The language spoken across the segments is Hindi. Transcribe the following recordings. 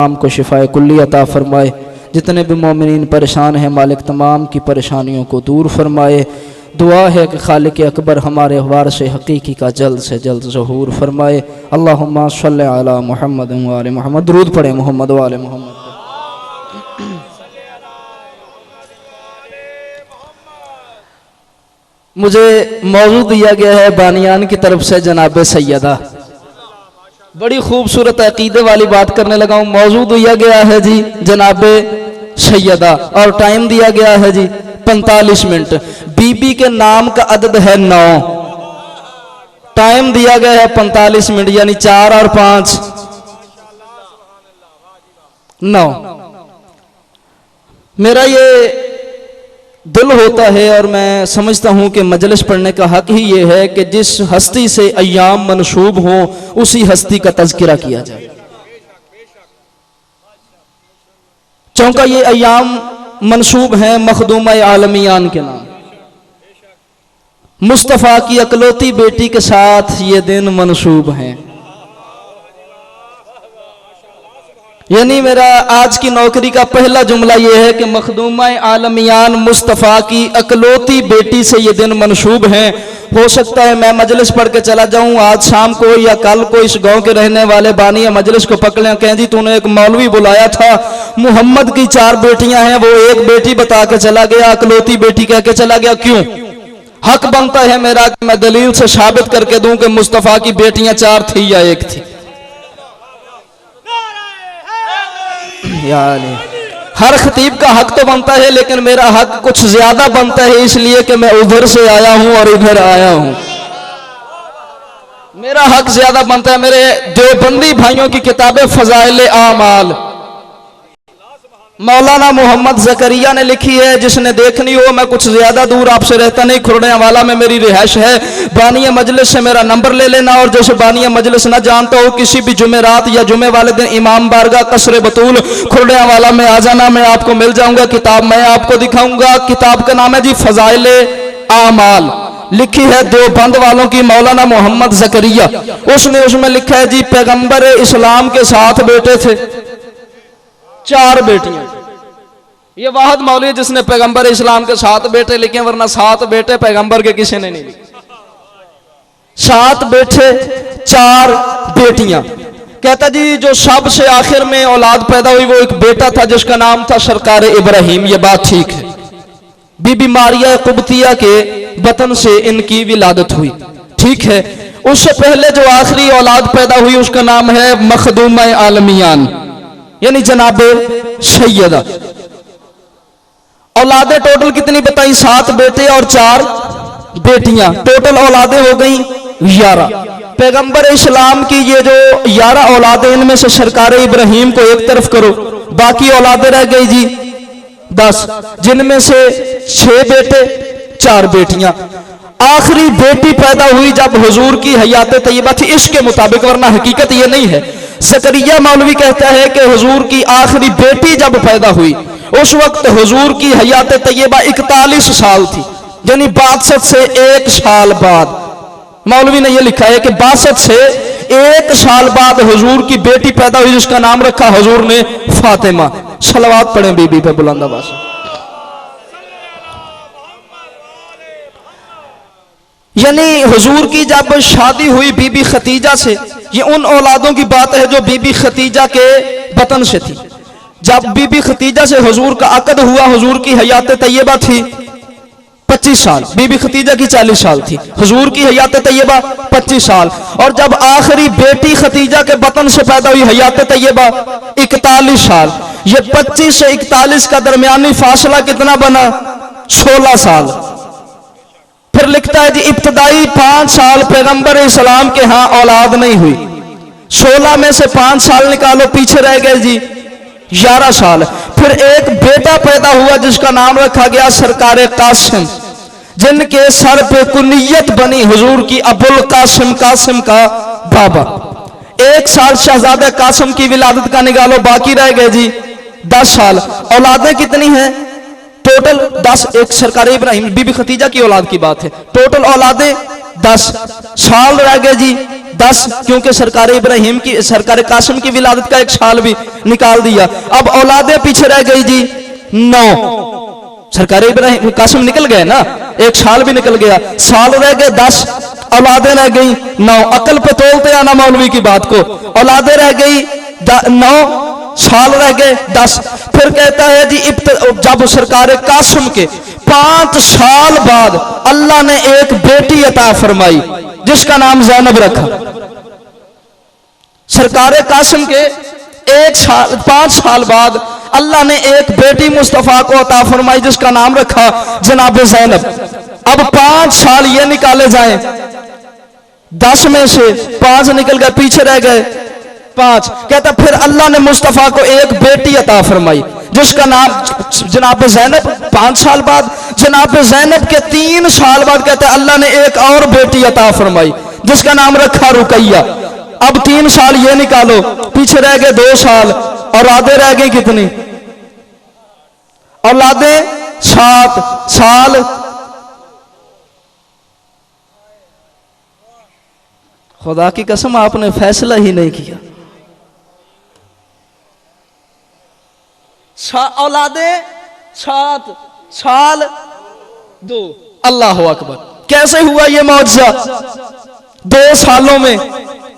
तमाम को शिफाए कुल्ली अता फरमाए। जितने भी मोमिनीन परेशान हैं मालिक तमाम की परेशानियों को दूर फरमाए। दुआ है कि खालिक अकबर हमारे वारिस हकीकी का जल्द से जल्द ज़हूर फरमाए। अल्लाहुम्मा सल्लि अला मुहम्मद व आले मुहम्मद। दुरूद पढ़े मोहम्मद व आले मोहम्मद। मुझे मौजू दिया गया है बानियान की तरफ से जनाब सैयदा। बड़ी खूबसूरत अकीदे वाली बात करने लगा हूँ। मौजू दिया गया है जी जनाब सैयदा और टाइम दिया गया है जी 45 मिनट। बीबी के नाम का अदद है 9, टाइम दिया गया है 45 मिनट, यानी 4 और 5 9। मेरा ये दिल होता है और मैं समझता हूं कि मजलिस पढ़ने का हक ही ये है कि जिस हस्ती से अय्याम मनसूब हो उसी हस्ती का तज़किरा किया जाए। चूंकि ये अय्याम मनसूब हैं मखदूमा आलमियान के नाम। मुस्तफ़ा की अकलौती बेटी के साथ ये दिन मनसूब हैं। यानी मेरा आज की नौकरी का पहला जुमला यह है कि मखदूमा आलमियान मुस्तफ़ा की अकलौती बेटी से ये दिन मनसूब हैं। हो सकता है मैं मजलिस पढ़ के चला जाऊं आज शाम को या कल को इस गांव के रहने वाले बानी मजलिस को पकड़े, कहें जी तूने एक मौलवी बुलाया था, मोहम्मद की 4 बेटियां हैं, वो एक बेटी बता के चला गया, अकलौती बेटी कह के चला गया। क्यों? हक बनता है मेरा कि मैं दलील से साबित करके दूं कि मुस्तफ़ा की बेटियां 4 थी या 1 थी। यानी हर खतीब का हक तो बनता है, लेकिन मेरा हक कुछ ज्यादा बनता है, इसलिए कि मैं उधर से आया हूं और इधर आया हूं। मेरा हक ज्यादा बनता है। मेरे देवबंदी भाइयों की किताबें फजाइल आमाल मौलाना मोहम्मद जकरिया ने लिखी है, जिसने देखनी हो। मैं कुछ ज्यादा दूर आपसे रहता नहीं, खुरने वाला में मेरी रिहाइश है। बानिया मजलिस से मेरा नंबर ले लेना, और जैसे बानिया मजलिस ना जानता हो किसी भी जुमेरात या जुमे वाले दिन इमाम बारगाह कसरे बतूल खुरने वाला में आ जाना, मैं आपको मिल जाऊंगा। किताब मैं आपको दिखाऊंगा। किताब का नाम है जी फजाइल आमाल, लिखी है देवबंद वालों की मौलाना मोहम्मद जकरिया। उसमें लिखा है जी पैगंबर इस्लाम के 7 बेटे थे, 4 बेटियां। ये वाहद मौलवी जिसने पैगंबर इस्लाम के 7 बेटे लिखे, वरना 7 बेटे पैगंबर के किसी ने नहीं लिखे। 7 बेटे 4 बेटियां। कहता जी जो सबसे आखिर में औलाद पैदा हुई वो एक बेटा था जिसका नाम था सरकार इब्राहिम। ये बात ठीक है। बीबी मारिया कुब्तिया के बतन से इनकी विलादत हुई, ठीक है। उससे पहले जो आखिरी औलाद पैदा हुई उसका नाम है मखदूमा आलमियान, यानी जनाब सैयदा। औलादे टोटल कितनी बताई? 7 बेटे और 4 बेटियां। टोटल औलादे हो गई 11। पैगंबर इस्लाम की ये जो 11 औलादे, इनमें से सरकार इब्राहिम को एक तरफ करो, बाकी औलादे रह गई जी 10, जिनमें से 6 बेटे 4 बेटियां। आखिरी बेटी पैदा हुई जब हुजूर की हयात तैयबा थी, इसके मुताबिक, वरना हकीकत ये नहीं है। ज़करिया मौलवी कहता है कि हुजूर की आखिरी बेटी जब पैदा हुई उस वक्त हुजूर की हयात तैयबा 41 साल थी, यानी 62 से 1 साल बाद। मौलवी ने यह लिखा है कि 62 से 1 साल बाद हुजूर की बेटी पैदा हुई जिसका नाम रखा हुजूर ने फातिमा। सलवात पढ़ें बीबी पे बुलंद आवाज से। यानी हुजूर की जब शादी हुई बीबी खतीजा से, ये उन औलादों की बात है जो बीबी खतीजा के बतन से थी। जब बीबी खतीजा से हुजूर का अकद हुआ, हुजूर की हयात तैयबा थी 25 साल, बीबी खतीजा की 40 साल थी, हुजूर की हयात तैयबा 25 साल। और जब आखिरी बेटी खतीजा के बतन से पैदा हुई हयात तैयबा 41 साल। ये 25 से 41 का दरमियानी फासला कितना बना? 16 साल। फिर लिखता है जी इब्तदाई 5 साल पैगंबर इस्लाम के यहां औलाद नहीं हुई। 16 में से 5 साल निकालो, पीछे रह गए जी 11 साल। फिर एक बेटा पैदा हुआ जिसका नाम रखा गया सरकार कासिम, जिनके सर पे कुनियत बनी हुजूर की अबुल कासिम, कासिम का बाबा। 1 साल शहजादा कासिम की विलादत का निकालो, बाकी रह गए जी 10 साल। औलादें कितनी हैं टोटल? 10। एक सरकार इब्राहिम बीबी खतीजा की औलाद की बात है। टोटल औलादें 10 साल रह गए जी 10, क्योंकि सरकार इब्राहिम की, सरकार कासिम की विलादत का एक साल भी निकाल दिया। अब औलादे पीछे रह गई जी 9। सरकार इब्राहिम कासिम निकल गए ना, एक साल भी निकल गया, साल रह गए 10, औलादे रह गई 9। अकल पे तोलते आना मौलवी की बात को। औलादे रह गई 9, साल रह गए 10। फिर कहता है जी जब सरकार कासिम के 5 साल बाद अल्लाह ने एक बेटी अता फरमाई जिसका नाम ज़ैनब रखा। सरकार कासिम के 5 साल बाद अल्लाह ने एक बेटी मुस्तफ़ा को अता फरमाई जिसका नाम रखा जनाब ज़ैनब। अब 5 साल ये निकाले जाएं, 10 में से 5 निकल गए, पीछे रह गए 5। कहता फिर अल्लाह ने मुस्तफ़ा को एक बेटी अता फरमाई जिसका नाम जनाब ज़ैनब। 5 साल बाद जनाब ज़ैनब के 3 साल बाद कहता है अल्लाह ने एक और बेटी अता फरमाई जिसका नाम रखा रुकैया। अब 3 साल ये निकालो, पीछे रह गए 2 साल, औलादे रह गई कितनी? औलादे 7 साल। खुदा की कसम आपने फैसला ही नहीं किया। औलादे 7 साल 2। अल्लाह अकबर। कैसे हुआ ये मौजज़ा? 2 सालों में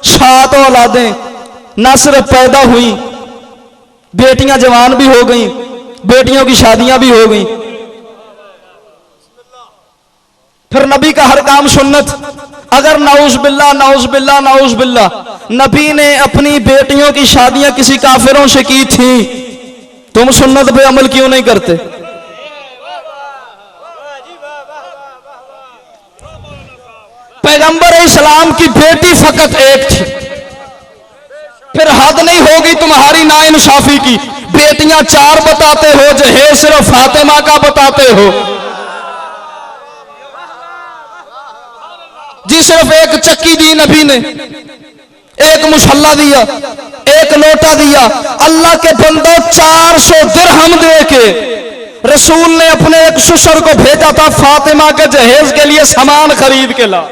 7 औलादें न सिर्फ पैदा हुई, बेटियां जवान भी हो गई, बेटियों की शादियां भी हो गई। फिर नबी का हर काम सुन्नत। अगर नाउज़ बिल्लाह नाउज़ बिल्लाह नाउज़ बिल्लाह नबी ने अपनी बेटियों की शादियां किसी काफिरों से की थी, तुम सुन्नत पे अमल क्यों नहीं करते? पैगंबर इस्लाम की बेटी फकत एक थी। फिर हद नहीं होगी तुम्हारी नाइंसाफी की। बेटियां 4 बताते हो, जहेज सिर्फ फातिमा का बताते हो जी। सिर्फ एक चक्की दी नबी ने, एक मुसल्ला दिया, एक लोटा दिया। अल्लाह के बंदो 400 दिरहम दे के रसूल ने अपने एक ससुर को भेजा था फातिमा के जहेज के लिए सामान खरीद के ला।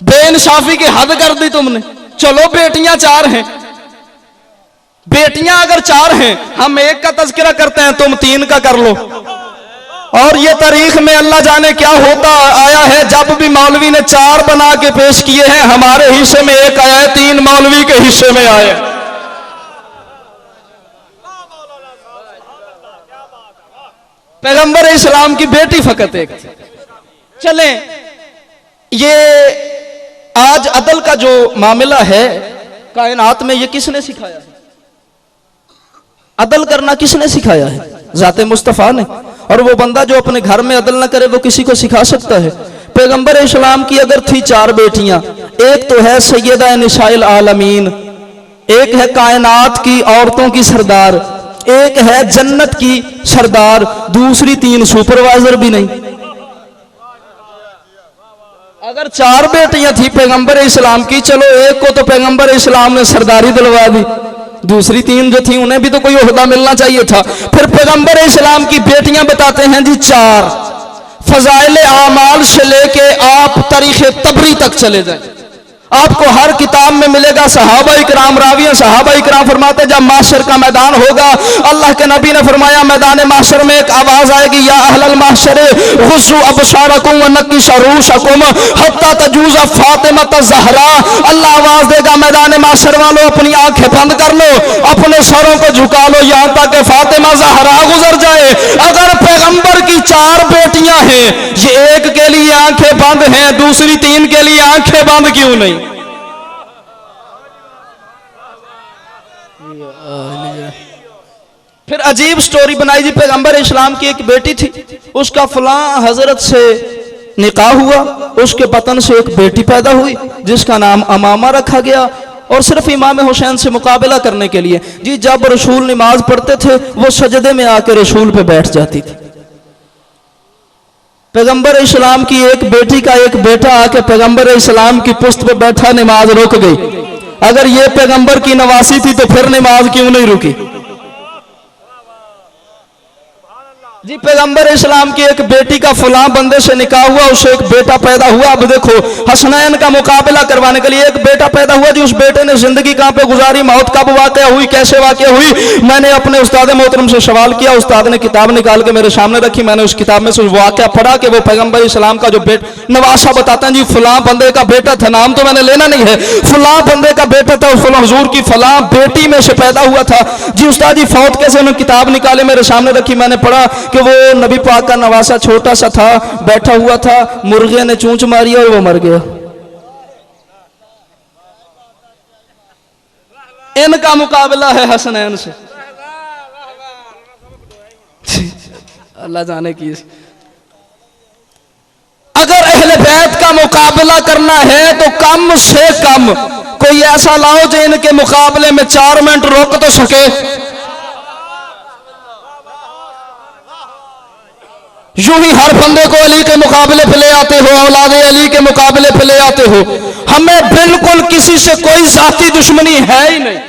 बेइंसाफी की हद कर दी तुमने। चलो बेटियां 4 हैं, बेटियां अगर 4 हैं, हम 1 का तज़किरा करते हैं, तुम 3 का कर लो। और ये तारीख में अल्लाह जाने क्या होता आया है, जब भी मौलवी ने 4 बना के पेश किए हैं, हमारे हिस्से में 1 आया है, 3 मौलवी के हिस्से में आए। पैगंबर इस्लाम की बेटी फकत एक थी। चलें, ये आज अदल का जो मामला है कायनात में, ये किसने सिखाया है? अदल करना किसने सिखाया है? ज़ाते मुस्तफ़ा ने। और वो बंदा जो अपने घर में अदल ना करे वो किसी को सिखा सकता है? पैगंबर इस्लाम की अगर थी 4 बेटियां, एक तो है सैयदा निसाइल आलमीन, एक है कायनात की औरतों की सरदार, एक है जन्नत की सरदार, दूसरी 3 सुपरवाइजर भी नहीं। अगर 4 बेटियां थी पैगंबर इस्लाम की, चलो एक को तो पैगंबर इस्लाम ने सरदारी दिलवा दी, दूसरी 3 जो थी उन्हें भी तो कोई ओहदा मिलना चाहिए था। फिर पैगंबर इस्लाम की बेटियां बताते हैं जी 4 फजाइल आमाल से लेके आप तारीख तबरी तक चले जाएं, आपको हर किताब में मिलेगा। सहाबा इकराम रावियां सहाबा इकराम फरमाते जब माशर का मैदान होगा, अल्लाह के नबी ने फरमाया मैदान माशर में एक आवाज आएगी, या अहलल माशर गुस्सू अबसारकुम व नकिशू रूशकुम हत्ता तजूज़ फातिमा ज़हरा। अल्लाह आवाज देगा मैदान माशर वालों अपनी आंखें बंद कर लो, अपने सरों को झुका लो यहां तक फातिमा ज़हरा गुजर जाए। अगर पैगंबर की 4 बेटियां हैं, ये एक के लिए आंखें बंद हैं, दूसरी 3 के लिए आंखें बंद क्यों नहीं? फिर अजीब स्टोरी बनाई जी। पैगंबर इस्लाम की एक बेटी थी, उसका फलां हजरत से निकाह हुआ, उसके पतन से एक बेटी पैदा हुई जिसका नाम अमामा रखा गया। और सिर्फ इमाम हुसैन से मुकाबला करने के लिए जी, जब रसूल नमाज पढ़ते थे वो सजदे में आकर रसूल पे बैठ जाती थी। पैगंबर इस्लाम की एक बेटी का एक बेटा आके पैगंबर इस्लाम की पुश्त पे बैठा, नमाज रुक गई। अगर ये पैगंबर की नवासी थी तो फिर नमाज क्यों नहीं रुकी? जी पैगंबर इस्लाम की एक बेटी का फलां बंदे से निकाह हुआ, उसे एक बेटा पैदा हुआ। अब देखो हसनैन का मुकाबला करवाने के लिए एक बेटा पैदा हुआ जी। उस बेटे ने जिंदगी कहां पे गुजारी, मौत कब वाक़या हुई, कैसे वाक़या हुई। मैंने अपने उस्ताद मोहतरम से सवाल किया, उस्ताद ने किताब निकाल के मेरे सामने रखी। मैंने उस किताब में से वाक़या पढ़ा कि वो पैगंबर इस्लाम का जो नवासा बताते हैं जी, फलां बंदे का बेटा था, नाम तो मैंने लेना नहीं है, फलां बंदे का बेटा था, फलां हुजूर की फलां बेटी में से पैदा हुआ था जी। उस्ताद जी फौत कैसे, उन्होंने किताब निकाले मेरे सामने रखी। मैंने पढ़ा कि वो नबी पाक का नवासा छोटा सा था, बैठा हुआ था, मुर्गे ने चूंच मारी और वो मर गया। इनका मुकाबला है हसनैन से। अल्लाह जाने की। अगर अहले बैत का मुकाबला करना है तो कम से कम कोई ऐसा लाओ जो इनके मुकाबले में 4 मिनट रोक तो सके। यूं ही हर बंदे को अली के मुकाबले पे ले आते हो, औलाद अली के मुकाबले पे ले आते हो। हमें बिल्कुल किसी से कोई जाती दुश्मनी है ही नहीं।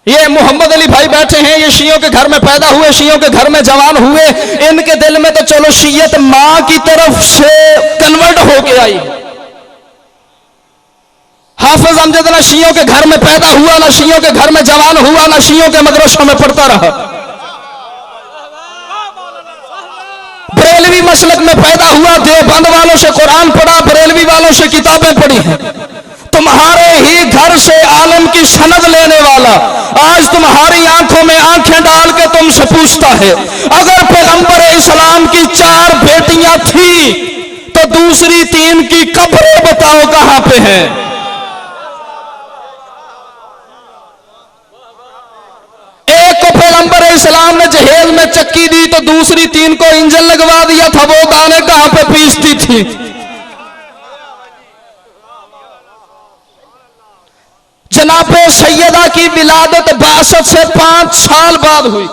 ये मोहम्मद अली भाई बैठे हैं, ये शियों के घर में पैदा हुए, शियों के घर में जवान हुए। इनके दिल में तो चलो शियत मां की तरफ से कन्वर्ट होके आई। हाफिज अमजद ना शियों के घर में पैदा हुआ, ना शियों के घर में जवान हुआ, ना शियों के मदरसों में पढ़ता रहा। बरेलवी मसलक में पैदा हुआ, देवबंद वालों से कुरान पढ़ा, बरेलवी वालों से किताबें पढ़ी हैं। तुम्हारे ही घर से आलम की सनद लेने वाला आज तुम्हारी आंखों में आंखें डाल के तुमसे पूछता है, अगर पैगंबर इस्लाम की 4 बेटियां थी तो दूसरी 3 की कब्रें बताओ कहां पे हैं। एक को पैगंबर इस्लाम ने जहेज में चक्की दी तो दूसरी 3 को इंजन लगवा दिया था, वो दाने कहां पे पीसती थी। जनाबे सैयदा की विलादत 62 से 5 साल बाद हुई।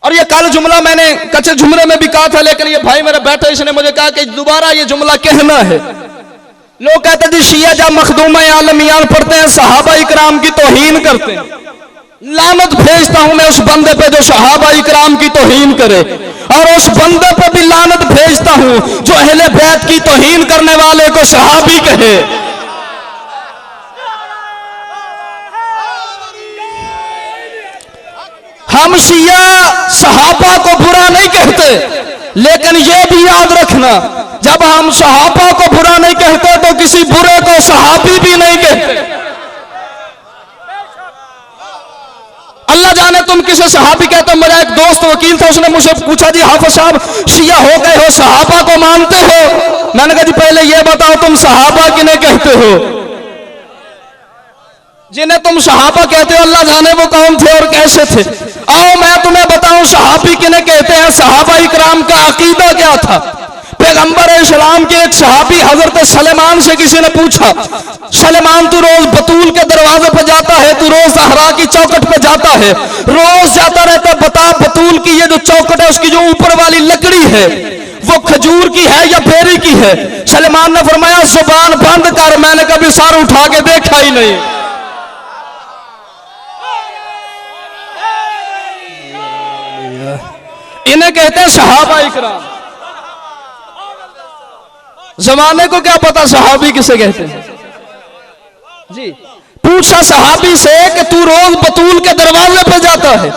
और ये कल जुमला मैंने कच्चे जुमले में भी कहा था, लेकिन ये भाई मेरा बैठा इसने मुझे कहा कि दोबारा ये जुमला कहना है। लोग कहते थे शिया जब मखदूमा आलमियान पढ़ते हैं सहाबा इकराम की तौहीन करते हैं। लानत भेजता हूं मैं उस बंदे पे जो सहाबा इकराम की तौहीन करे, और उस बंदे पे भी लानत भेजता हूं जो अहले बैत की तौहीन करने वाले को सहाबी कहे। हम शिया सहाबा को बुरा नहीं कहते, लेकिन यह भी याद रखना जब हम सहाबा को बुरा नहीं कहते तो किसी बुरे को सहाबी भी नहीं कहते। अल्लाह जाने तुम किसे सहाबी कहते हो। मेरा एक दोस्त वकील था, उसने मुझसे पूछा जी हाफिज साहब शिया हो गए हो, सहाबा को मानते हो? मैंने कहा जी पहले यह बताओ तुम सहाबा किन्हें कहते हो? जिन्हें तुम सहाबा कहते हो अल्लाह जाने वो कौन थे और कैसे थे। आओ मैं तुम्हें बताऊं सहाबी किन्हें कहते हैं। सहाबा इकराम का अकीदा क्या था। पैगंबर इस्लाम के एक सहाबी हजरत सलेमान से किसी ने पूछा, सलेमान तू रोज बतूल के दरवाजे पे जाता है, तू रोज ज़हरा की चौखट पे जाता है, रोज जाता रहता, बता बतूल की ये जो चौखट है उसकी जो ऊपर वाली लकड़ी है वो खजूर की है या बेरी की है? सलेमान ने फरमाया जुबान बंद कर, मैंने कभी सर उठा के देखा ही नहीं। इन्हें कहते हैं सहाबा इकराम। जमाने को क्या पता सहाबी किसे कहते हैं जी। पूछा सहाबी से कि तू रोज बतूल के दरवाजे पे जाता है,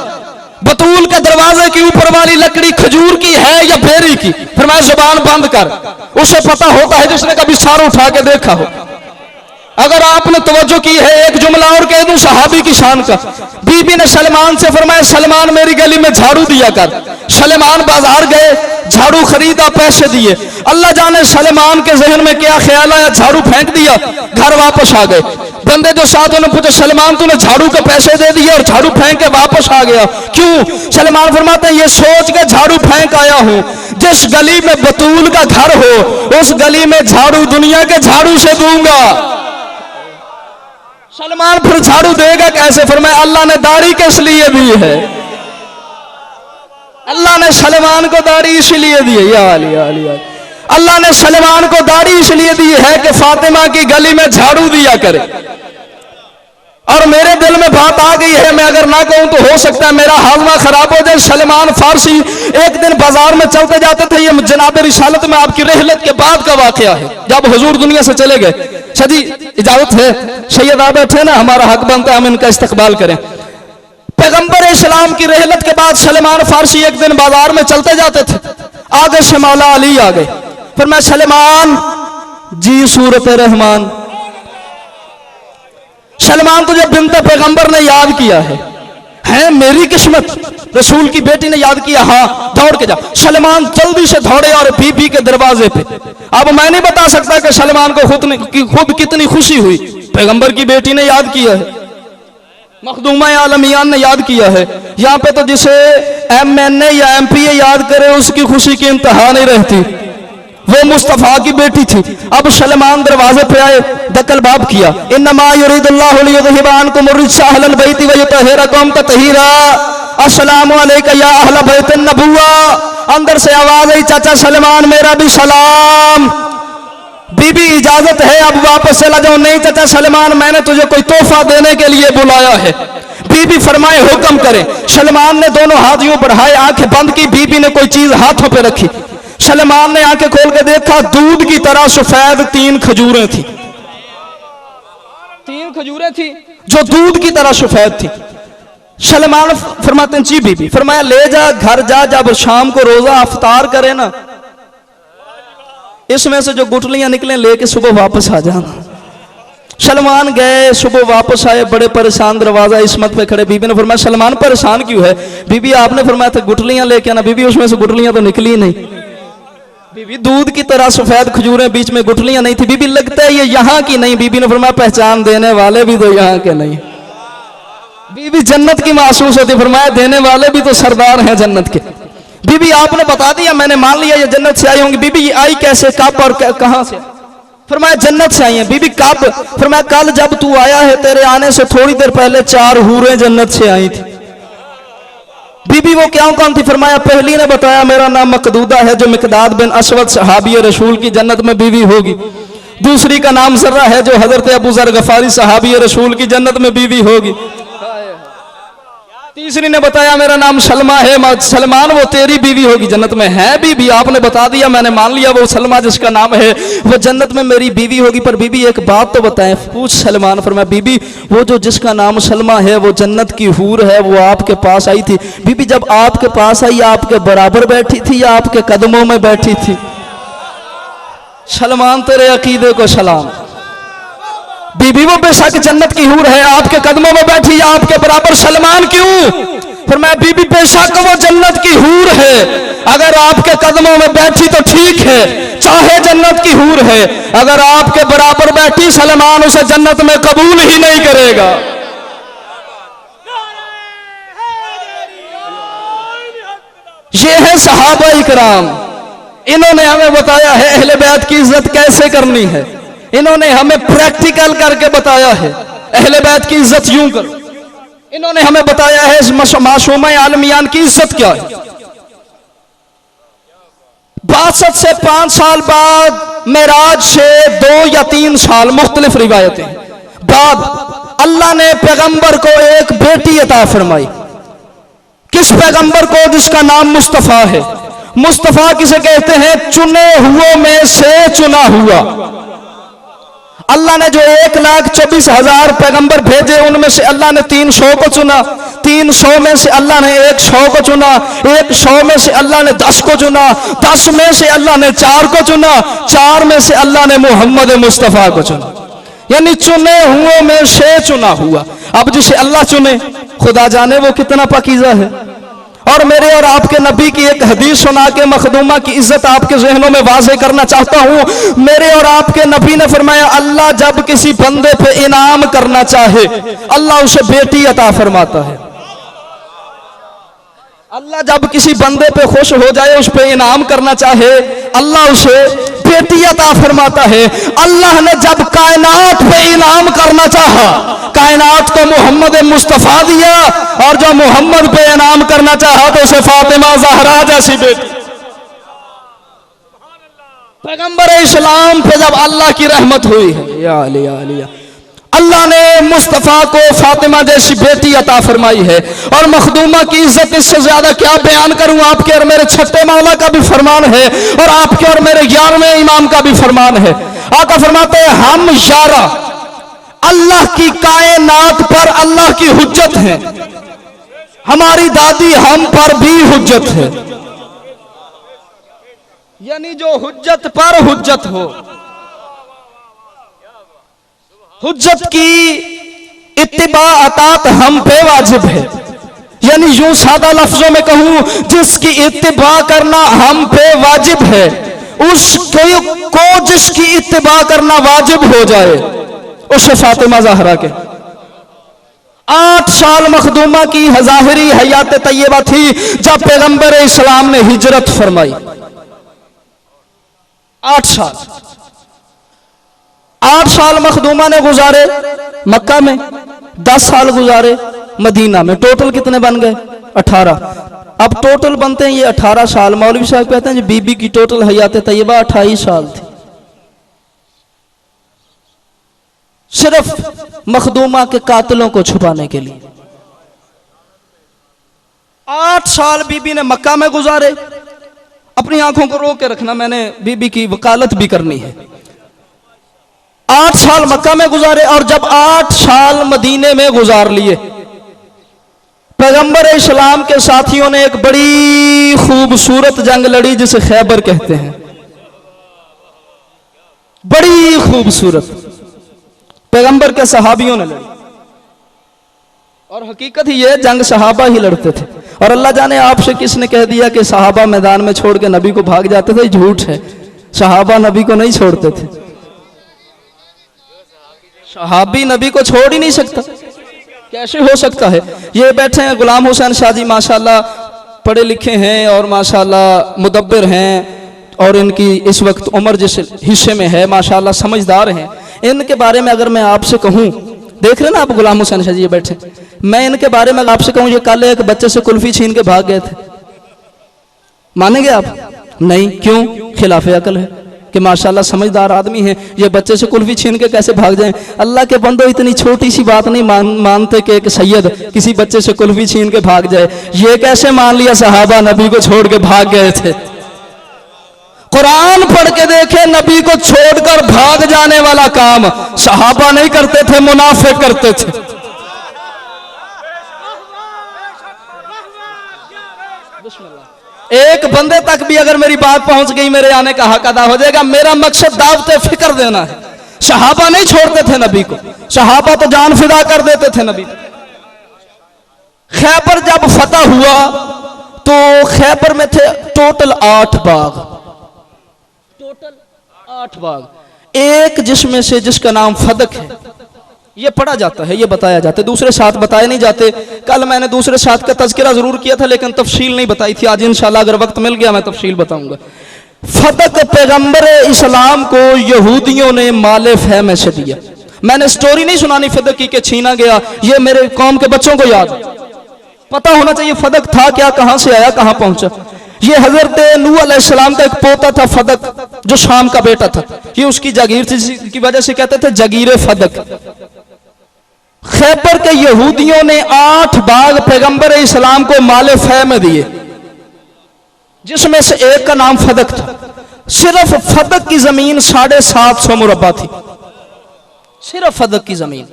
बतूल के दरवाजे की ऊपर वाली लकड़ी खजूर की है या बेरी की? फिर मैं जुबान बंद कर, उसे पता होता है जिसने कभी सर उठा के देखा हो। अगर आपने तवज्जो की है एक जुमला और कह दूं सहाबी की शान का। बीबी ने सलमान से फरमाया सलमान मेरी गली में झाड़ू दिया कर। सलमान बाजार गए, झाड़ू खरीदा, पैसे दिए। अल्लाह जाने सलमान के जहन में क्या ख्याल आया, झाड़ू फेंक दिया, घर वापस आ गए। बंदे जो साथ उन्होंने पूछा सलमान तूने झाड़ू के पैसे दे दिए और झाड़ू फेंक के वापस आ गया क्यों? सलमान फरमाते हैं ये सोच के झाड़ू फेंक आया हूं जिस गली में बतूल का घर हो उस गली में झाड़ू दुनिया के झाड़ू से दूंगा। सलमान फिर झाड़ू देगा कैसे? फरमाया अल्लाह ने दाढ़ी किस लिए दी है? अल्लाह ने सलमान को दाढ़ी इसलिए दी है। या अली या अली, अल्लाह ने सलमान को दाढ़ी इसलिए दी है कि फातिमा की गली में झाड़ू दिया करे। और मेरे दिल में बात आ गई है, मैं अगर ना कहूं तो हो सकता है मेरा हालमा खराब हो जाए। सलमान फारसी एक दिन बाजार में चलते जाते थे, ये जनाब रिसालत में आपकी रहलत के बाद का वाकया है, जब हुजूर दुनिया से चले गए। सदी इजाजत है, सैयद आ बैठे ना, हमारा हक बनता है हम इनका इस्तकबाल करें। पैगंबर इस्लाम की रहलत के बाद सलमान फारसी एक दिन बाजार में चलते जाते थे, आगे से मौला अली आ गए। फिर मैं सलमान जी सूरत रहमान, सलमान तुझे बिनते पैगंबर ने याद किया है मेरी किस्मत, रसूल की बेटी ने याद किया, हाँ दौड़ के जा। सलमान जल्दी से दौड़े और बीबी के दरवाजे पे। अब मैं नहीं बता सकता कि सलमान को खुद कितनी खुशी हुई, पैगंबर की बेटी ने याद किया है, मखदूमा आलमियान ने याद किया है। यहाँ पे तो जिसे MNA या MPA याद करे उसकी खुशी की इंतहा नहीं रहती, वो मुस्तफा की बेटी थी। अब सलमान दरवाजे पे आए, दकल बाब किया, इन्नमा युरिदुल्लाहु लियुज़हिबा अन्कुम अर्रिज्सा अहलल बैति व युतहिरकुम तत्हीरा, अस्सलामु अलैका या अहल बैतिन नबुव्वा। अंदर से आवाज आई, चाचा सलमान मेरा भी सलाम। बीबी इजाजत है अब वापस चला जाओ। नहीं चाचा सलमान, मैंने तुझे कोई तोहफा देने के लिए बुलाया है। बीबी फरमाए हुक्म करे। सलमान ने दोनों हाथ यूं बढ़ाए, आंखें बंद की, बीबी ने कोई चीज हाथों पे रखी। सलमान ने आंखें खोल के देखा, दूध की तरह सफेद 3 खजूरें थी। 3 खजूरें थी जो दूध की तरह सफेद थी। सलमान फरमाते हैं जी बीबी, फरमाया ले जा घर जा, जब शाम को रोजा अफ्तार करे ना, इसमें से जो गुठलियां निकले लेके सुबह वापस आ जाना। सलमान गए, सुबह वापस आए, बड़े परेशान, दरवाजा इस्मत पे खड़े। बीबी ने फरमाया सलमान परेशान क्यों है? बीबी आपने फरमाया था गुठलियां लेके आना। बीबी उसमें से गुठलियां तो निकली नहीं। बीबी दूध की तरह सफेद खजूरें, बीच में गुठलियां नहीं थी। बीबी लगता है ये यहाँ की नहीं। बीबी ने फरमाया पहचान देने वाले भी तो यहाँ के नहीं। बीबी जन्नत की महसूस होती, फरमाया देने वाले भी तो सरदार हैं जन्नत के। बीबी आपने बता दिया, मैंने मान लिया ये जन्नत से आई होंगी। बीबी ये आई कैसे, कब और कहां से? फरमाया जन्नत से आई है। बीबी कब? फरमाया कल जब तू आया है, तेरे आने से थोड़ी देर पहले 4 हूरें जन्नत से आई थी। बीबी वो क्या कौन थी? फरमाया पहली ने बताया मेरा नाम मकदूदा है, जो मिकदाद बिन अस्वद सहाबी रसूल की जन्नत में बीवी होगी। दूसरी का नाम जर्रा है, जो हजरत अबू जर गफारी सहाबी रसूल की जन्नत में बीवी होगी। तीसरी ने बताया मेरा नाम सलमा है, सलमान वो तेरी बीवी होगी, जन्नत में है बीवी। आपने बता दिया, मैंने मान लिया वो सलमा जिसका नाम है वो जन्नत में मेरी बीवी होगी। पर बीबी एक बात तो बताएं। पूछ सलमान, फरमाया बीबी वो जो जिसका नाम सलमा है वो जन्नत की हूर है, वो आपके पास आई थी। बीबी जब आपके पास आई, आपके बराबर बैठी थी या आपके कदमों में बैठी थी? सलमान तेरे अकीदे को सलाम। बीबी वो बेशक जन्नत की हूर है, आपके कदमों में बैठी या आपके बराबर? सलमान क्यों? फरमाया बीबी बेशक वो जन्नत की हूर है, अगर आपके कदमों में बैठी तो ठीक है, चाहे जन्नत की हूर है, अगर आपके बराबर बैठी सलमान उसे जन्नत में कबूल ही नहीं करेगा। ये है सहाबा इकराम, इन्होंने हमें बताया है अहले बैत की इज्जत कैसे करनी है। इन्होंने हमें प्रैक्टिकल करके बताया है अहले बैत की इज्जत यूं करो। इन्होंने हमें बताया है मासूमा आलमियान की इज्जत क्या है। 62 से 5 साल बाद मेराज से 2 या 3 साल मुख्तलिफ रिवायतें बाद अल्लाह ने पैगंबर को एक बेटी अता फरमाई। किस पैगंबर को? जिसका नाम मुस्तफा है। मुस्तफा किसे कहते हैं? चुने हुओं में से चुना हुआ। अल्लाह ने जो 1,24,000 पैगंबर भेजे, उनमें से अल्लाह ने 300 को चुना, 300 में से अल्लाह ने 100 को चुना, 100 में से अल्लाह ने 10 को चुना, 10 में से अल्लाह ने 4 को चुना, 4 में से अल्लाह ने मोहम्मद मुस्तफा को चुना। यानी चुने हुओं में से चुना हुआ। अब जिसे अल्लाह चुने, खुदा जाने वो कितना पाकीज़ा है। और मेरे और आपके नबी की एक हदीस सुना के मखदूमा की इज्जत आपके जहनों में वाज़े करना चाहता हूं। मेरे और आपके नबी ने फरमाया अल्लाह जब किसी बंदे पे इनाम करना चाहे, अल्लाह उसे बेटी अता फरमाता है। अल्लाह जब किसी बंदे पे खुश हो जाए, उस पे इनाम करना चाहे, अल्लाह उसे बेटी अता फरमाता है। अल्लाह ने जब कायनात पे इनाम करना चाहा, कायनात को मोहम्मद मुस्तफा दिया, और जो मोहम्मद पे इनाम करना चाहा तो उसे फातिमा ज़हरा जैसी बेटी। पैगंबर इस्लाम पे जब अल्लाह की रहमत हुई है, या अली या अली, अल्लाह ने मुस्तफ़ा को फातिमा जैसी बेटी अता फरमाई है। और मखदूमा की इज्जत इससे ज्यादा क्या बयान करूं। आपके और मेरे छठे मौला का भी फरमान है और आपके और मेरे 11वें इमाम का भी फरमान है। आका फरमाते हैं हम 11 अल्लाह की कायनात पर अल्लाह की हुज्जत है। हमारी दादी हम पर भी हुज्जत है। यानी जो हुज्जत पर हुज्जत हो, हुज्जत की इत्तिबा अतात हम पे वाजिब है। यानी यूं सादा लफ्जों में कहूं, जिसकी इत्तिबा करना हम पे वाजिब है, उसको जिसकी इत्तिबा करना वाजिब हो जाए उसे फातिमा ज़हरा के 8 साल मखदूमा की ज़ाहिरी हयात तैयबा थी जब पैगंबर इस्लाम ने हिजरत फरमाई। 8 साल मखदूमा ने गुजारे मक्का में, 10 साल गुजारे मदीना में। टोटल कितने बन गए? 18। अब टोटल बनते हैं ये 18 साल। मौलवी साहब कहते हैं बीबी की टोटल हयात तैयबा 28 साल थी। सिर्फ मखदूमा के कातिलों को छुपाने के लिए 8 साल बीबी ने मक्का में गुजारे। अपनी आंखों को रोक के रखना, मैंने बीबी की वकालत भी करनी है। 8 साल मक्का में गुजारे और जब 8 साल मदीने में गुजार लिए, पैगंबर इस्लाम के साथियों ने एक बड़ी खूबसूरत जंग लड़ी जिसे खैबर कहते हैं। बड़ी खूबसूरत पैगंबर के सहाबियों ने लड़ी। और हकीकत ही ये जंग सहाबा ही लड़ते थे। और अल्लाह जाने आपसे किसने कह दिया कि सहाबा मैदान में छोड़ के नबी को भाग जाते थे? झूठ है। सहाबा नबी को नहीं छोड़ते थे। सहाबी नबी को छोड़ ही नहीं सकता। कैसे हो सकता है? ये बैठे हैं गुलाम हुसैन शाह जी, माशाल्लाह पढ़े लिखे हैं और माशाल्लाह मुदब्बिर हैं और इनकी इस वक्त उम्र जिस हिस्से में है माशाल्लाह समझदार हैं। इनके बारे में अगर मैं आपसे कहूं, देख रहे ना आप गुलाम हुसैन शाह जी ये बैठे, मैं इनके बारे में आपसे कहूं ये कल एक बच्चे से कुल्फी छीन के भाग गए थे, मानेंगे आप? नहीं। क्यों? खिलाफ अकल है कि माशाल्लाह समझदार आदमी है, ये बच्चे से कुल्फी छीन के कैसे भाग जाएं। अल्लाह के बंदो इतनी छोटी सी बात नहीं मानते कि एक सैयद किसी बच्चे से कुल्फी छीन के भाग जाए। ये कैसे मान लिया सहाबा नबी को छोड़ के भाग गए थे? कुरान पढ़ के देखे, नबी को छोड़कर भाग जाने वाला काम सहाबा नहीं करते थे, मुनाफिक करते थे। एक बंदे तक भी अगर मेरी बात पहुंच गई, मेरे आने का हक अदा हो जाएगा। मेरा मकसद दावते फिक्र देना है। सहाबा नहीं छोड़ते थे नबी को, सहाबा तो जान फिदा कर देते थे नबी। खैबर जब फतह हुआ तो खैबर में थे टोटल 8 बाग, टोटल 8 बाग, एक जिसमें से जिसका नाम फदक है, ये पढ़ा जाता है, ये बताया जाता है, दूसरे साथ बताए नहीं जाते। कल मैंने दूसरे साथ का तज़किरा जरूर किया था लेकिन तफसील नहीं बताई थी। आज इंशाल्लाह अगर वक्त मिल गया मैं तफसील बताऊंगा। फदक पैगंबर इस्लाम को यहूदियों ने माले फह में से दिया। मैंने स्टोरी नहीं सुनानी फदक की कि छीना गया, ये मेरे कौम के बच्चों को याद पता होना चाहिए फदक था क्या, कहां से आया, कहां पहुंचा। ये हजरत नूह अलैहिस्सलाम का एक पोता था फदक, जो शाम का बेटा था। ये उसकी जागीर थी, जिसकी वजह से कहते थे जागीर फदक। खैबर के यहूदियों ने 8 बाग पैगंबर इस्लाम को माले फह में दिए, जिसमें से एक का नाम फदक था। सिर्फ फदक की जमीन 750 मुरब्बा थी, सिर्फ फदक की जमीन,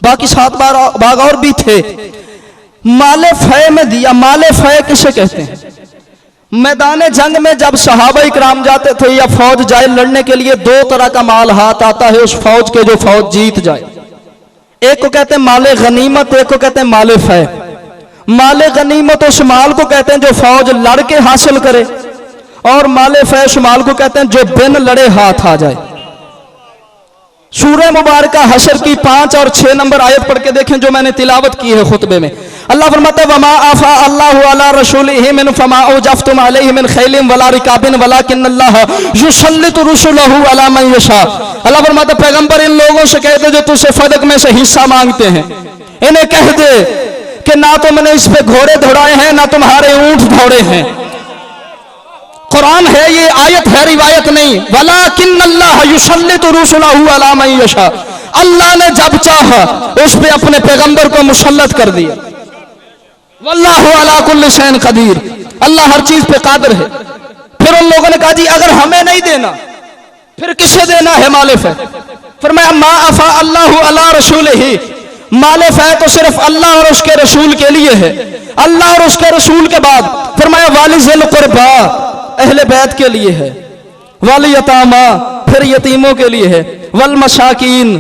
बाकी 7 बाग और भी थे। माले फह में दिया। माले फह किसे कहते हैं? मैदान जंग में जब सहाबा इकराम जाते थे या फौज जाए लड़ने के लिए, 2 तरह का माल हाथ आता है उस फौज के जो फौज जीत जाए। एक को कहते हैं माले गनीमत, एक को कहते हैं माले फह। माले गनीमत उस माल को कहते हैं जो फौज लड़के हासिल करे, और माले फह उस माल को कहते हैं जो बिन लड़े हाथ आ जाए। सूरह मुबारका हशर की 5 और 6 नंबर आयत पढ़ के देखें जो मैंने तिलावत की है खुतबे में। अल्लाह फरमाता है वमा आफा अल्लाहु अला रसूलिही मिन फमा उजफ्तुम अलैहि मिन खैलिन वला रिकाबिन वलाकिन्नल्लाह युसल्लितु रुसुलहु अला मन यशा। अल्लाह फरमाता है पैगंबर इन लोगों से कह दे जो तुझसे फदक में से हिस्सा मांगते हैं, इन्हें कह दे कि ना तो मैंने इस पे घोड़े दौड़ाए हैं ना तुम्हारे ऊंट दौड़े हैं। कुरान है, ये आयत है, रिवायत नहीं। वलाकिन्नल्लाह युसल्लितु रुसुलहु अला मन यशा। अल्लाह ने जब चाहा उस पे अपने पैगंबर को मुसल्लत कर दिया। वल्लाहु अला कुल्लि शैइन कदीर, अल्लाह हर चीज पे कादिर है। फिर उन लोगों ने कहा जी अगर हमें नहीं देना फिर किसे देना है माले फै? फरमाया मा अफा अल्लाहु अला रसूलिही, माले फै तो सिर्फ अल्लाह और उसके रसूल के लिए है। अल्लाह और उसके रसूल के बाद फरमाया वाली ज़िल कुर्बा, अहले बैत के लिए है। वाली यतामा, फिर यतीमों के लिए है। वल मशाकीन,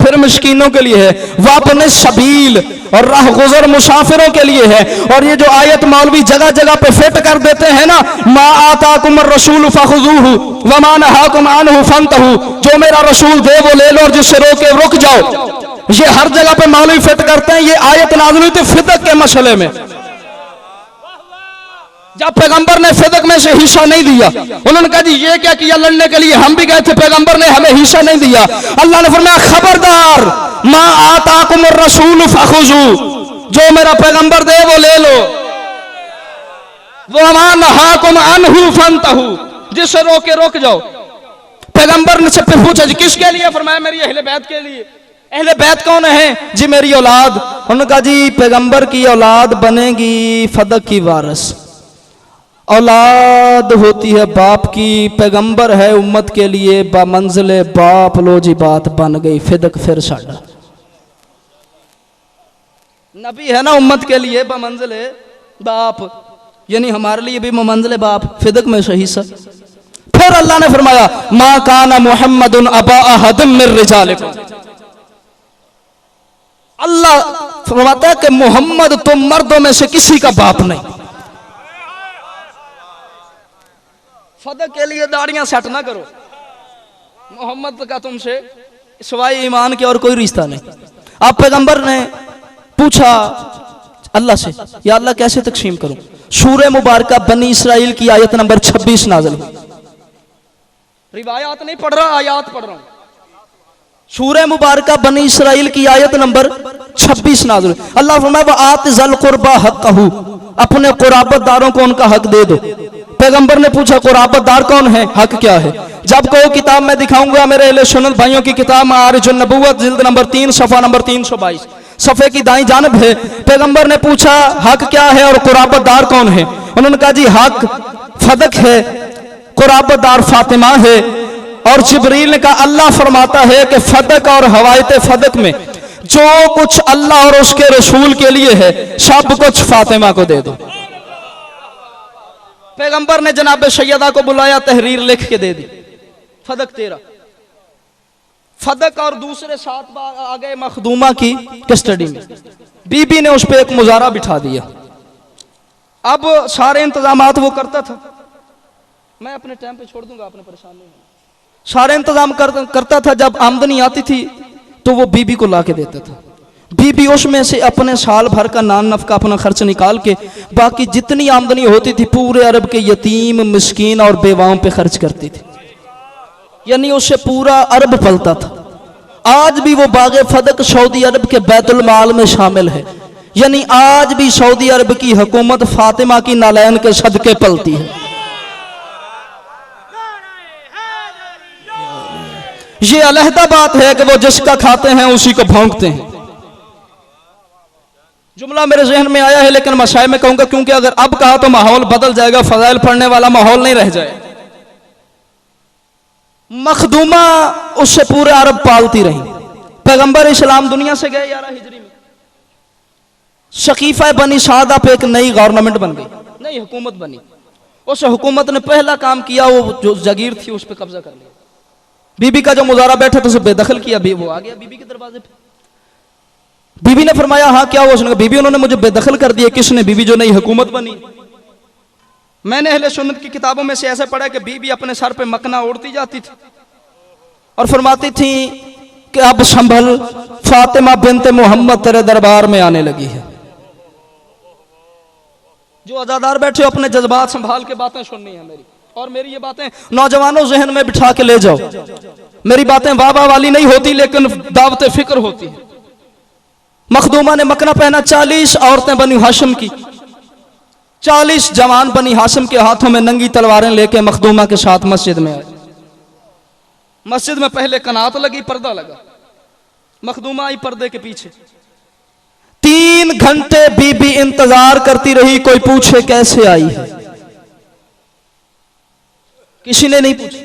फिर मिस्कीनों के लिए है। वापने सबील, और राह गुजर मुसाफिरों के लिए है। और ये जो आयत मौलवी जगह जगह पे फिट कर देते हैं ना, मा आताकुम रसूल फखुजूहु व मा नहाकुम अन्हु फंतहु, जो मेरा रसूल दे वो ले लो और जिससे रोके रुक जाओ। ये हर जगह पे मौलवी फिट करते हैं। ये आयत नाज़िल हुई थी फिदक के मसले में। जब पैगंबर ने फिदक में से हिस्सा नहीं दिया, उन्होंने कहा जी ये क्या किया, लड़ने के लिए हम भी गए थे, पैगंबर ने हमें हिस्सा नहीं दिया। अल्लाह ने फरमाया खबरदार, मा आताकुम रसूल फखुजू, जो मेरा पैगंबर दे वो ले लो। वो मा नहाकुम अन्हु फंतहु, जिससे रोके रोक जाओ। पैगंबर ने से पूछा जी किसके लिए? फरमाया मेरी अहले बैत के लिए। अहले बैत कौन है? जी मेरी औलाद। उन्होंने कहा जी पैगंबर की औलाद बनेगी फदक की वारिस। औलाद होती है बाप की, पैगंबर है उम्मत के लिए बामंजिले बाप। लो जी बात बन गई फिदक फिर साडा। नबी है ना उम्मत के लिए बामंजिले बाप, यानी हमारे लिए भी बामंजिले बाप, फिदक में सही सा। फिर अल्लाह ने फरमाया मा काना मुहम्मदुन अबा अहदिम मिर रिजालिकुम, अल्लाह फरमाता है कि मोहम्मद तो मर्दों में से किसी का बाप नहीं। फदक के लिए दाढ़ियां सेट ना करो, मोहम्मद का तुमसे सिवाय ईमान के और कोई रिश्ता नहीं। आप पैगंबर ने पूछा अल्लाह से, या अल्लाह कैसे तकसीम करूं? सूरह मुबारका बनी इसराइल की आयत नंबर 26 नाज़िल हुई। रिवायात नहीं पढ़ रहा, आयात पढ़ रहा हूं। सूरह मुबारका बनी इसराइल की आयत नंबर 26 नाज़िल। अल्लाह फरमाया आत ज़ल कुर्बा हक़्क़हु, अपने कुराबतदारों को उनका हक दे दो। पैगंबर ने पूछा कुराबतदार कौन है, हक क्या है? जब कहो किताब मैं दिखाऊंगा, मेरे अहले सुन्नत भाइयों की किताब मारिजुन नबुव्वत जिल्द नंबर 3 सफ़ा नंबर 322 सफ़े की दाईं जानब है। पैगंबर ने पूछा हक क्या है और कुराबतदार कौन है? उन्होंने कहा जी हक फदक है, कुराबतदार फातिमा है। और जिब्रील ने कहा अल्लाह फरमाता है कि फदक और हवायत फदक में जो कुछ अल्लाह और उसके रसूल के लिए है सब कुछ फातिमा को दे दो। पैगंबर ने जनाब सैयदा को बुलाया, तहरीर लिख के दे दी, फदक तेरा। फदक और दूसरे 7 बार आ गए मखदूमा की कस्टडी में। बीबी ने उस पर एक मुजारा बिठा दिया। अब सारे इंतजामात वो करता था, मैं अपने टाइम पे छोड़ दूंगा, आपने परेशान नहीं होना। सारे इंतजाम करता था। जब आमदनी आती थी तो वो बीबी को ला के देता था। बीबी उसमें से अपने साल भर का नान नफका अपना खर्च निकाल के बाकी जितनी आमदनी होती थी पूरे अरब के यतीम मिस्कीन और बेवाओं पे खर्च करती थी, यानी उससे पूरा अरब पलता था। आज भी वो बागे फदक सऊदी अरब के बैतुल माल में शामिल है, यानी आज भी सऊदी अरब की हुकूमत फातिमा की नालैन के सदके पलती है। ये अलहदा बात है कि वो जिसका खाते हैं उसी को भौंकते हैं। जुमला मेरे जहन में आया है लेकिन मसाए में कहूंगा, क्योंकि अगर अब कहा तो माहौल बदल जाएगा, फजाइल पढ़ने वाला माहौल नहीं रह जाए। मखदूमा उससे पूरे अरब पालती रही। पैगंबर इस्लाम दुनिया से गए 11 हिजरी में। शकीफा बनी सादा पे एक नई गवर्नमेंट बन गई, नई हुकूमत बनी। उस हुकूमत ने पहला काम किया, वो जो जगीर थी उस पर कब्जा कर लिया। बीबी का जो मुजारा बैठा था उसे बेदखल किया। वो आ गया बीबी के दरवाजे पे। बीबी ने फरमाया हाँ क्या हुआ? उसने कहा बीबी उन्होंने मुझे बेदखल कर दिया। किसने? बीबी जो नई हुकूमत बनी। मैंने अहले सुन्नत की किताबों में से ऐसा पढ़ा कि बीबी अपने सर पे मकना ओढ़ती जाती थी और फरमाती थी कि अब संभल, फातिमा बिनते मोहम्मद तेरे दरबार में आने लगी है। जो अजादार बैठे हो अपने जज्बात संभाल के बातें सुननी है मेरी, और मेरी ये बातें नौजवानों जहन में बिठा के ले जाओ। मेरी बातें वाह वाह वाली नहीं होती लेकिन दावत फिक्र होती है। मखदूमा ने मकना पहना। 40 औरतें बनी हाशिम की, 40 जवान बनी हाशिम के हाथों में नंगी तलवारें लेके मखदूमा के साथ मस्जिद में आए। मस्जिद में पहले कनात लगी, पर्दा लगा। मखदूमा आई पर्दे के पीछे। 3 घंटे बीबी इंतजार करती रही, कोई पूछे कैसे आई है, किसी ने नहीं पूछा।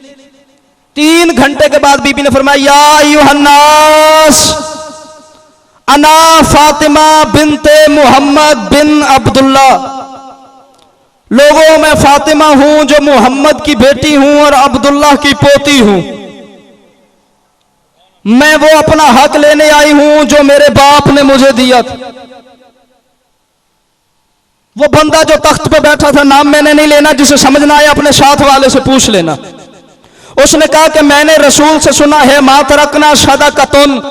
3 घंटे के बाद बीबी ने फरमाया, या अय्युहन्नास अना फातिमा बिनते मोहम्मद बिन अब्दुल्ला, लोगों मैं फातिमा हूं जो मोहम्मद की बेटी हूं और अब्दुल्लाह की पोती हूं। मैं वो अपना हक लेने आई हूं जो मेरे बाप ने मुझे दिया था। वो बंदा जो तख्त पे बैठा था, नाम मैंने नहीं लेना, जिसे समझना है अपने साथ वाले से पूछ लेना। उसने कहा कि मैंने रसूल से सुना है, मा तरकना सदकतुन,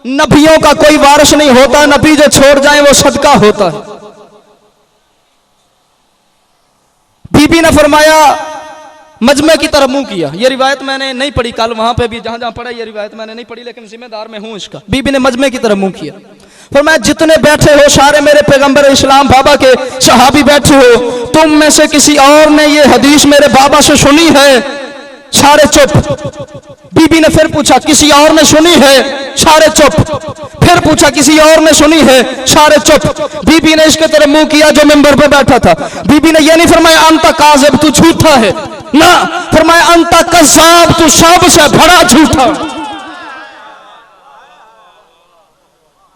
नबियों का कोई वारिस नहीं होता, नबी जो छोड़ जाए वो सदका होता है। बीबी ने फरमाया, मजमे की तरफ मुंह किया। ये रिवायत मैंने नहीं पढ़ी, कल वहां पे भी जहां जहां पढ़ा ये रिवायत मैंने नहीं पढ़ी, लेकिन जिम्मेदार मैं हूं इसका। बीबी ने मजमे की तरफ मुंह किया। फरमाया, जितने बैठे हो सारे मेरे पैगंबर इस्लाम बाबा के सहाबी बैठे हो, तुम में से किसी और ने ये हदीस मेरे बाबा से सुनी है? सारे चुप। बीबी ने फिर पूछा, किसी और ने सुनी है? सारे चुप। फिर पूछा, किसी और ने सुनी है? सारे चुप। बीबी ने इसके तरफ मुंह किया जो मिंबर पे बैठा था। बीबी ने यह नहीं फरमाया अंता काज़िब, तू झूठा है, ना, फरमाया अंता कज़्ज़ाब, तू सबसे बड़ा झूठा।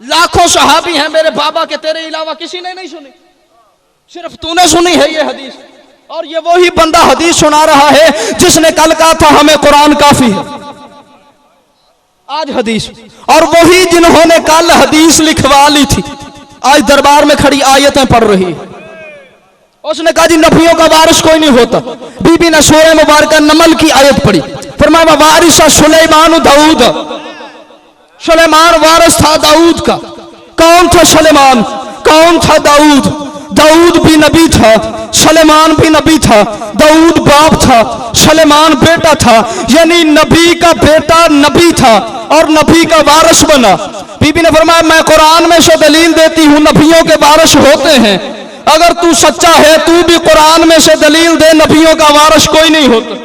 लाखों सहाबी हैं मेरे बाबा के, तेरे अलावा किसी ने नहीं सुनी, सिर्फ तूने सुनी है ये हदीस। और ये वही बंदा हदीस सुना रहा है जिसने कल कहा था हमें कुरान काफी है, आज हदीस। और वही जिन्होंने कल हदीस लिखवा ली थी, आज दरबार में खड़ी आयतें पढ़ रही। उसने कहा जी नबियों का वारिस कोई नहीं होता। बीबी ने सूरह मुबारक नमल की आयत पढ़ी, फरमाया वारिस सुलेमान दाऊद, सुलेमान वारिस था दाऊद का। कौन था सुलेमान, कौन था दाऊद? दाऊद भी नबी था, सुलेमान भी नबी था। दाऊद बाप था, सुलेमान बेटा था, यानी नबी का बेटा नबी था और नबी का वारिस बना। बीबी ने फरमाया, मैं कुरान में से दलील देती हूं नबियों के वारिस होते हैं, अगर तू सच्चा है तू भी कुरान में से दलील दे, नबियों का वारिस कोई नहीं होता।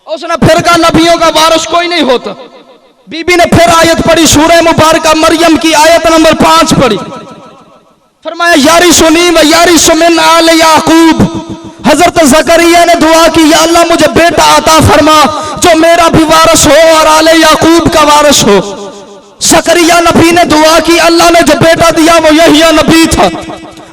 उसने फिर कहा नबियों का वारिस कोई नहीं होता। बीबी ने फिर आयत पढ़ी, सूरह मुबारक मरियम की आयत नंबर 5 पढ़ी। फरमाया, यारी सुनी व यारी सुमिन आले याकूब। हजरत ज़करिया ने दुआ की, या अल्लाह मुझे बेटा अता फरमा जो मेरा भी वारिस हो और आले याकूब का वारिस हो। ज़करिया नबी ने दुआ की, अल्लाह ने जो बेटा दिया वो यहिया नबी था।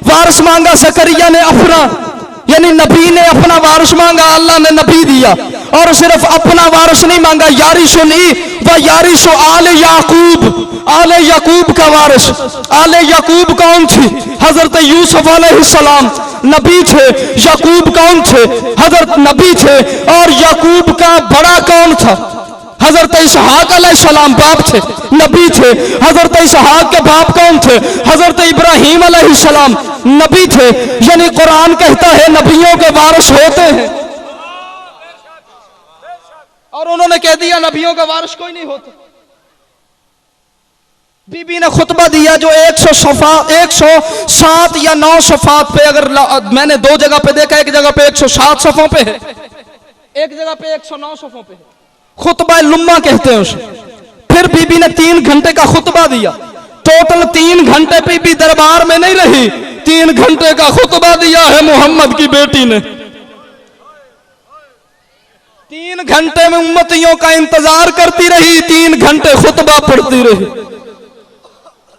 वारिस मांगा ज़करिया ने अपना, यानी नबी ने अपना वारिस मांगा, अल्लाह ने नबी दिया। और सिर्फ अपना वारिस नहीं मांगा, यारी सुनी व यारी सो आले याकूब, आले याकूब का वारिस। आले याकूब कौन थी? हजरत यूसुफ अलैहिस्सलाम नबी थे। याकूब कौन थे? हजरत नबी थे। और याकूब का बड़ा कौन था? हजरत इसहाक अलैहिस्सलाम बाप थे, नबी थे। हजरत इसहाक के बाप कौन थे? हजरत इब्राहीम अलैहिस्सलाम नबी थे। यानी कुरान कहता है नबियों के वारिस होते हैं, और उन्होंने कह दिया नबियों का वारिस कोई नहीं होता। बीबी ने खुतबा दिया जो 107 या 9 सफात पे, अगर मैंने 2 जगह पे देखा, एक जगह पे 107 सफों पे है, एक जगह पे 109 सफों पे है। खुतबा लुम्मा कहते हैं उसे। फिर बीबी ने 3 घंटे का खुतबा दिया। टोटल 3 घंटे पे भी दरबार में नहीं रही, 3 घंटे का खुतबा दिया है मोहम्मद की बेटी ने। 3 घंटे में उम्मतियों का इंतजार करती रही, 3 घंटे खुतबा पढ़ती रही।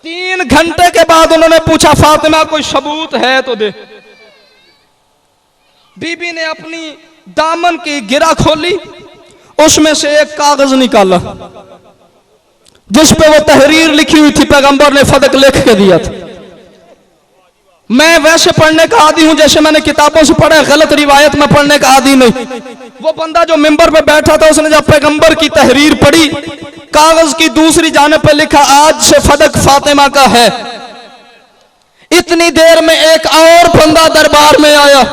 3 घंटे के बाद उन्होंने पूछा, फातिमा कोई सबूत है तो दे। बीबी ने अपनी दामन की गिरा खोली, उसमें से एक कागज निकाला जिस पे वो तहरीर लिखी हुई थी, पैगंबर ने फदक लिख के दिया था। मैं वैसे पढ़ने का आदी हूं जैसे मैंने किताबों से पढ़ा, गलत रिवायत में पढ़ने का आदी नहीं। वो बंदा जो मिंबर पे बैठा था उसने जब पैगंबर की तहरीर पढ़ी, कागज की दूसरी जानिब पे लिखा, आज से फदक फातिमा का है। इतनी देर में एक और बंदा दरबार में आया,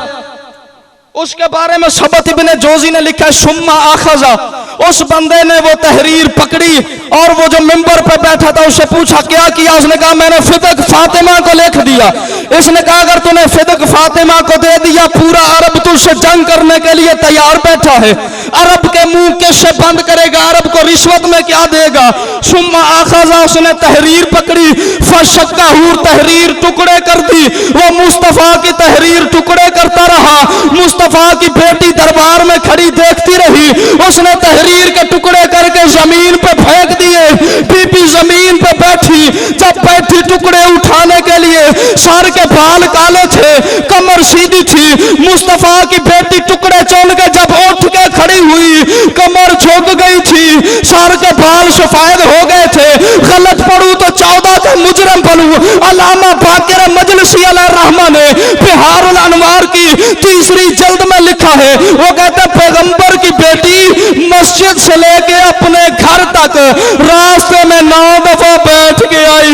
उसके बारे में सबत इब्ने जोजी ने लिखा, सुम्मा आखजा। उस बंदे ने वो तहरीर पकड़ी और वो जो मिंबर पे बैठा था उससे पूछा क्या किया? उसने कहा मैंने फिदक फातिमा को लिख दिया। इसने कहा अगर तूने फिदक फातिमा को दे दिया, पूरा अरब तुझसे जंग करने के लिए तैयार बैठा है। अरब के मुंह कैसे बंद करेगा, अरब को रिश्वत में क्या देगा। सुम्मा आखजा, उसने तहरीर पकड़ी, फशक्काहूर, तहरीर टुकड़े कर दी। वो मुस्तफा की तहरीर टुकड़े करता रहा। मुस्तफा की बेटी दरबार में खड़ी देखती रही। उसने तहरीर के टुकड़े करके जमीन पे फेंक दिए। बीबी जमीन पे बैठी, जब बैठी टुकड़े उठाने के लिए, सर के बाल काले थे, कमर सीधी थी। मुस्तफा की बेटी टुकड़े चोल के जब उठ के खड़ी हुई, कमर झुक गई थी, सर के बाल सफेद हो गए थे। गलत पढ़ू तो 14 का मुजरम बनूं। अल्लामा बाकिर मजलिसी अलैहिर्रहमा ने बिहारुल अनवार की 3री जल्द में लिखा है, वो कहते पैगंबर की बेटी मस्जिद से लेके अपने घर तक रास्ते में 9 दफा बैठ के आई।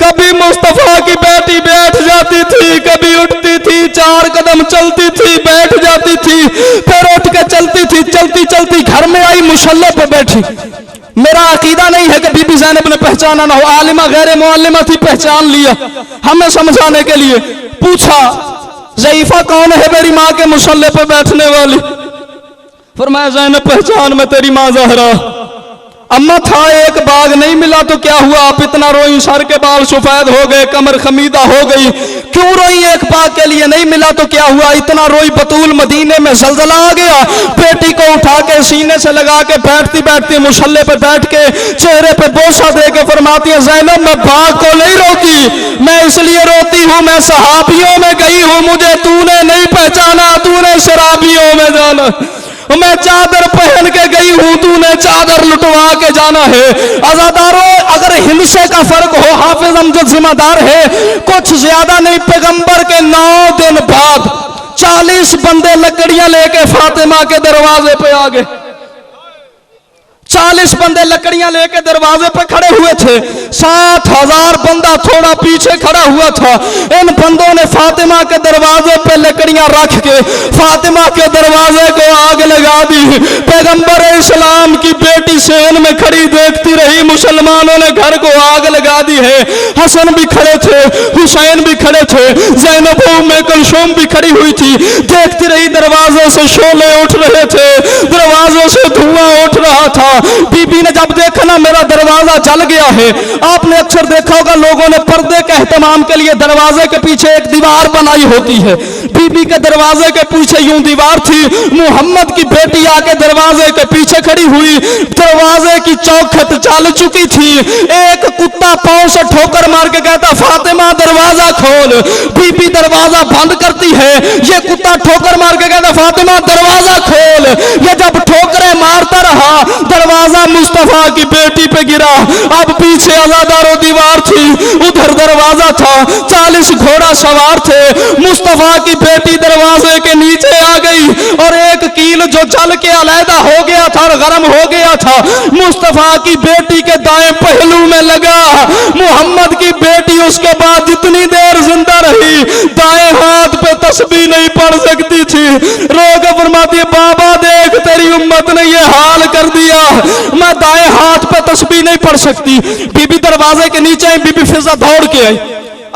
कभी मुस्तफा की बेटी बैठ जाती थी, कभी उठती थी, 4 कदम चलती थी, बैठ जाती थी, फिर उठ के चलती थी। चलती चलती घर में आई, मुसल्ले पे बैठी। मेरा अकीदा नहीं है कि बीबी ज़ैनब ने पहचाना ना हो, आलिमा गैर मुअल्लिमा थी, पहचान लिया। हमें समझाने के लिए पूछा, ज़ईफा कौन है मेरी माँ के मुसल्ले पे बैठने वाली? फरमाया ज़ैनब पहचान में तेरी माँ ज़हरा। अम्मा था एक बाग, नहीं मिला तो क्या हुआ, आप इतना रोई, सर के बाल सफेद हो गए, कमर खमीदा हो गई, क्यों रोई एक बाग के लिए? नहीं मिला तो क्या हुआ, इतना रोई। बतूल मदीने में ज़लज़ला आ गया। बेटी को उठा के सीने से लगा के बैठती बैठती मुसल्ले पे बैठ के चेहरे पे बोसा दे के फरमाती है, ज़ैनब मैं बाग को नहीं रोती, मैं इसलिए रोती हूँ, मैं सहाबियों में गई हूँ, मुझे तूने नहीं पहचाना, तूने शराबियों में जाना। मैं चादर पहन के गई हूं, तूने चादर लुटवा के जाना है। आजादारों, अगर हिंसे का फर्क हो, हाफिज अमजद जिम्मेदार है, कुछ ज्यादा नहीं। पैगंबर के 9 दिन बाद 40 बंदे लकड़ियां लेके फातिमा के दरवाजे पे आ गए। 40 बंदे लकड़ियां लेके दरवाजे पे खड़े हुए थे। 60,000 बंदा थोड़ा पीछे खड़ा हुआ था। इन बंदों ने फातिमा के दरवाजे पे लकड़ियां रख के फातिमा के दरवाजे को आग लगा दी। पैगंबर इस्लाम की बेटी सेन में खड़ी देखती रही, मुसलमानों ने घर को आग लगा दी है। हसन भी खड़े थे, हुसैन भी खड़े थे, ज़ैनब उम्मे कुलसूम भी खड़ी हुई थी, देखती रही। दरवाजे से शोले उठ रहे थे, दरवाजों से धुआं उठ रहा था। बीबी ने जब देखा ना मेरा दरवाजा जल गया है, आपने अक्सर देखा होगा लोगों ने पर्दे के एहतमाम के लिए दरवाजे के पीछे एक दीवार बनाई होती है। बीबी के दरवाजे के पीछे यूं दीवार थी। मुहम्मद की बेटी आके दरवाजे के पीछे खड़ी हुई, दरवाजे की चौखट जल चुकी थी। एक कुत्ता पांव से ठोकर मार के कहता, फातिमा दरवाजा खोल। बीबी दरवाजा बंद करती है, ये कुत्ता ठोकर मार के कहता, फातिमा दरवाजा खोल। ये जब ठोकरें मारता रहा, दरवाजा मुस्तफा की बेटी पे गिरा। अब पीछे आजादारों दीवार थी, उधर दरवाजा था, 40 घोड़ा सवार थे। मुस्तफा की बेटी दरवाजे के नीचे आ गई और एक कील जो जल के अलहदा हो गया था और गर्म हो गया था, मुस्तफा की बेटी के दाएं पहलू में लगा। मुहम्मद की बेटी उसके बाद जितनी देर जिंदा रही, दाएं हाथ पे तस्बीह नहीं पढ़ सकती थी। रोके फरमाती है, बाबा देख तेरी उम्मत ने ये हाल कर दिया, मैं दाएं हाथ पे तस्बीह नहीं पढ़ सकती। बीबी दरवाजे के नीचे आई, बीबी फिजा दौड़ के आई।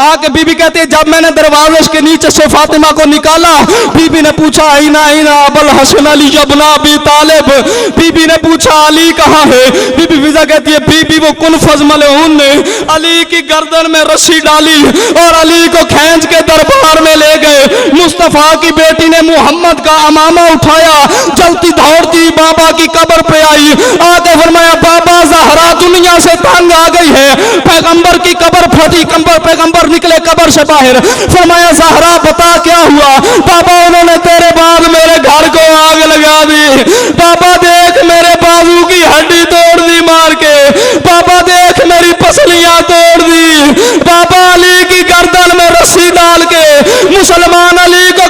आके बीबी कहती है, जब मैंने दरवाजे के नीचे से फातिमा को निकाला, बीबी ने पूछा, आईना आईना अबुल हसन अली इब्न अबी तालिब। बीबी ने पूछा, अली कहाँ है? बीबी फिजा कहती है, बीबी वो कुन फजमलऊन ने अली की गर्दन में रस्सी डाली और अली को खींच के दरबार में ले गए। मुस्तफा की बेटी ने मुहम्मद का अमामा उठाया, जलती दौड़ती बाबा की कब्र पे आई। आके फरमाया, बाबा ज़हरा दुनिया से तंग आ गई है। पैगंबर की कब्र फटी, पैगंबर निकले कब्र से बाहर। फरमाया, ज़हरा बता क्या हुआ? बाबा उन्होंने तेरे बाद मेरे घर को आग लगा दी। बाबा देख मेरे बाजू की हड्डी तोड़ दी मार के। बाबा देख मेरी पसलियां तोड़ दी। बाबा अली की गर्दन में रस्सी डाल के मुसलमान अली को